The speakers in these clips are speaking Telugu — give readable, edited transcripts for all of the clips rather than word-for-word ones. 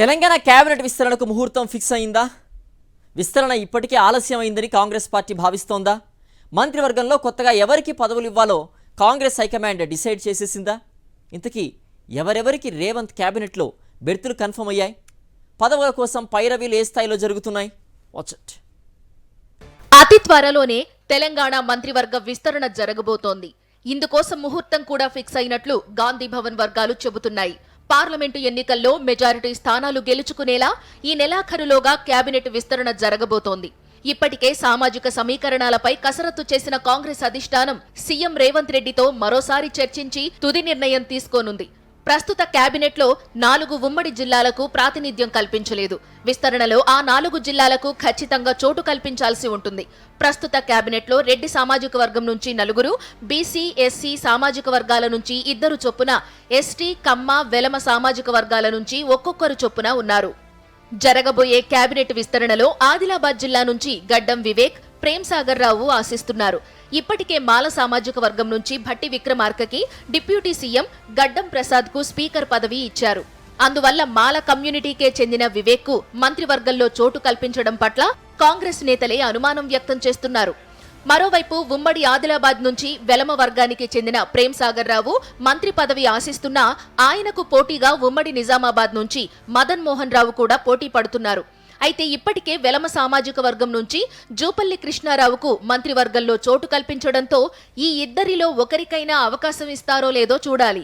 తెలంగాణ కేబినెట్ విస్తరణకు ముహూర్తం ఫిక్స్ అయిందా? విస్తరణ ఇప్పటికే ఆలస్యమైందని కాంగ్రెస్ పార్టీ భావిస్తోందా? మంత్రివర్గంలో కొత్తగా ఎవరికి పదవులు ఇవ్వాలో కాంగ్రెస్ హైకమాండ్ డిసైడ్ చేసేసిందా? ఇంతకీ ఎవరెవరికి రేవంత్ కేబినెట్లో బెర్తులు కన్ఫర్మ్ అయ్యాయి? పదవుల కోసం పైరవీలు ఏ స్థాయిలో జరుగుతున్నాయి? Watch it. అతి త్వరలోనే తెలంగాణ మంత్రివర్గ విస్తరణ జరగబోతోంది. ఇందుకోసం ముహూర్తం కూడా ఫిక్స్ అయినట్లు గాంధీ భవన్ వర్గాలు చెబుతున్నాయి. పార్లమెంటు ఎన్నికల్లో మెజారిటీ స్థానాలు గెలుచుకునేలా ఈ నెలాఖరులోగా కేబినెట్ విస్తరణ జరగబోతోంది. ఇప్పటికే సామాజిక సమీకరణాలపై కసరత్తు చేసిన కాంగ్రెస్ అధిష్టానం సీఎం రేవంత్ రెడ్డితో మరోసారి చర్చించి తుది నిర్ణయం తీసుకోనుంది. ప్రస్తుత కేబినెట్లో 4 ఉమ్మడి జిల్లాలకు ప్రాతినిధ్యం కల్పించలేదు. విస్తరణలో ఆ 4 జిల్లాలకు ఖచ్చితంగా చోటు కల్పించాల్సి ఉంటుంది. ప్రస్తుత కేబినెట్లో రెడ్డి సామాజిక వర్గం నుంచి 4, బీసీ, ఎస్సీ సామాజిక వర్గాల నుంచి 2 చొప్పున, ఎస్టీ, కమ్మ, వెలమ సామాజిక వర్గాల నుంచి ఒక్కొక్కరు చొప్పున ఉన్నారు. జరగబోయే కేబినెట్ విస్తరణలో ఆదిలాబాద్ జిల్లా నుంచి గడ్డం వివేక్, ప్రేమ్ సాగర్ రావు ఆశిస్తున్నారు. ఇప్పటికే మాల సామాజిక వర్గం నుంచి భట్టి విక్రమార్కకి డిప్యూటీ సీఎం గడ్డం ప్రసాద్ కు స్పీకర్ పదవి ఇచ్చారు. అందువల్ల మాల కమ్యూనిటీకే చెందిన వివేక్ కు మంత్రివర్గంలో చోటు కల్పించడం పట్ల కాంగ్రెస్ నేతలే అనుమానం వ్యక్తం చేస్తున్నారు. మరోవైపు ఉమ్మడి ఆదిలాబాద్ నుంచి వెలమ వర్గానికి చెందిన ప్రేమ్ సాగర్ రావు మంత్రి పదవి ఆశిస్తున్నా ఆయనకు పోటీగా ఉమ్మడి నిజామాబాద్ నుంచి మదన్ మోహన్ రావు కూడా పోటీ పడుతున్నారు. అయితే ఇప్పటికే వెలమ సామాజిక వర్గం నుంచి జూపల్లి కృష్ణారావుకు మంత్రివర్గంలో చోటు కల్పించడంతో ఈ ఇద్దరిలో ఒకరికైనా అవకాశం ఇస్తారో లేదో చూడాలి.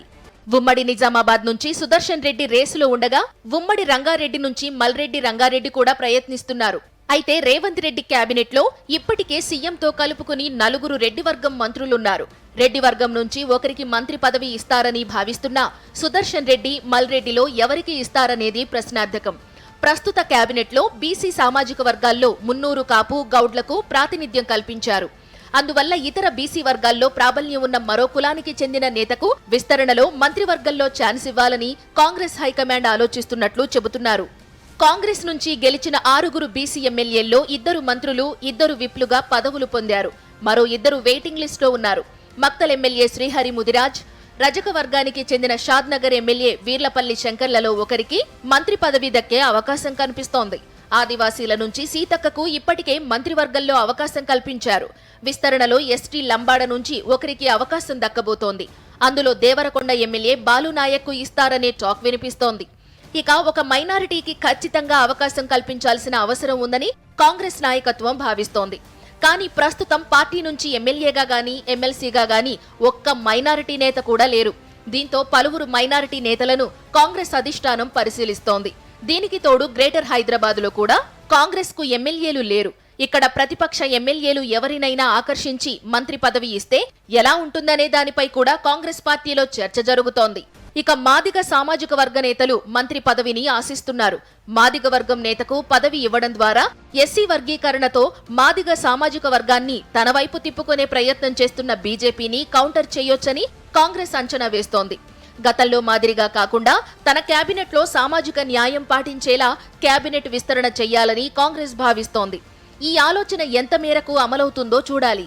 ఉమ్మడి నిజామాబాద్ నుంచి సుదర్శన్ రెడ్డి రేసులో ఉండగా ఉమ్మడి రంగారెడ్డి నుంచి మల్రెడ్డి రంగారెడ్డి కూడా ప్రయత్నిస్తున్నారు. అయితే రేవంత్ రెడ్డి కేబినెట్లో ఇప్పటికే సీఎంతో కలుపుకుని 4 రెడ్డి వర్గం మంత్రులున్నారు. రెడ్డి వర్గం నుంచి ఒకరికి మంత్రి పదవి ఇస్తారని భావిస్తున్నా సుదర్శన్ రెడ్డి, మల్రెడ్డిలో ఎవరికి ఇస్తారనేది ప్రశ్నార్థకం. ప్రస్తుత కేబినెట్లో బీసీ సామాజిక వర్గాల్లో మున్నూరు కాపు, గౌడ్లకు ప్రాతినిధ్యం కల్పించారు. అందువల్ల ఇతర బీసీ వర్గాల్లో ప్రాబల్యం ఉన్న మరో కులానికి చెందిన నేతకు విస్తరణలో మంత్రివర్గంలో ఛాన్స్ ఇవ్వాలని కాంగ్రెస్ హైకమాండ్ ఆలోచిస్తున్నట్లు చెబుతున్నారు. కాంగ్రెస్ నుంచి గెలిచిన 6 బీసీ ఎమ్మెల్యేల్లో 2 మంత్రులు, 2 విప్లుగా పదవులు పొందారు. మరో 2 వెయిటింగ్ లిస్టులో ఉన్నారు. మక్తల్ ఎమ్మెల్యే శ్రీహరి ముదిరాజ్, రజక వర్గానికి చెందిన షాద్నగర్ ఎమ్మెల్యే వీర్లపల్లి శంకర్లలో ఒకరికి మంత్రి పదవి దక్కే అవకాశం కనిపిస్తోంది. ఆదివాసీల నుంచి సీతక్కకు ఇప్పటికే మంత్రివర్గంలో అవకాశం కల్పించారు. విస్తరణలో ఎస్టీ లంబాడ నుంచి ఒకరికి అవకాశం దక్కబోతోంది. అందులో దేవరకొండ ఎమ్మెల్యే బాలునాయక్ కు ఇస్తారనే టాక్ వినిపిస్తోంది. ఇక ఒక మైనారిటీకి ఖచ్చితంగా అవకాశం కల్పించాల్సిన అవసరం ఉందని కాంగ్రెస్ నాయకత్వం భావిస్తోంది. కానీ ప్రస్తుతం పార్టీ నుంచి ఎమ్మెల్యేగా గానీ, ఎమ్మెల్సీగా గానీ ఒక్క మైనారిటీ నేత కూడా లేరు. దీంతో పలువురు మైనారిటీ నేతలను కాంగ్రెస్ అధిష్టానం పరిశీలిస్తోంది. దీనికి తోడు గ్రేటర్ హైదరాబాద్లో కూడా కాంగ్రెస్ కు ఎమ్మెల్యేలు లేరు. ఇక్కడ ప్రతిపక్ష ఎమ్మెల్యేలు ఎవరినైనా ఆకర్షించి మంత్రి పదవి ఇస్తే ఎలా ఉంటుందనే దానిపై కూడా కాంగ్రెస్ పార్టీలో చర్చ జరుగుతోంది. ఇక మాదిగ సామాజిక వర్గ నేతలు మంత్రి పదవిని ఆశిస్తున్నారు. మాదిగ వర్గం నేతకు పదవి ఇవ్వడం ద్వారా ఎస్సీ వర్గీకరణతో మాదిగ సామాజిక వర్గాన్ని తన వైపు తిప్పుకునే ప్రయత్నం చేస్తున్న బీజేపీని కౌంటర్ చేయొచ్చని కాంగ్రెస్ అంచనా వేస్తోంది. గతంలో మాదిరిగా కాకుండా తన కేబినెట్లో సామాజిక న్యాయం పాటించేలా కేబినెట్ విస్తరణ చేయాలని కాంగ్రెస్ భావిస్తోంది. ఈ ఆలోచన ఎంత మేరకు అమలవుతుందో చూడాలి.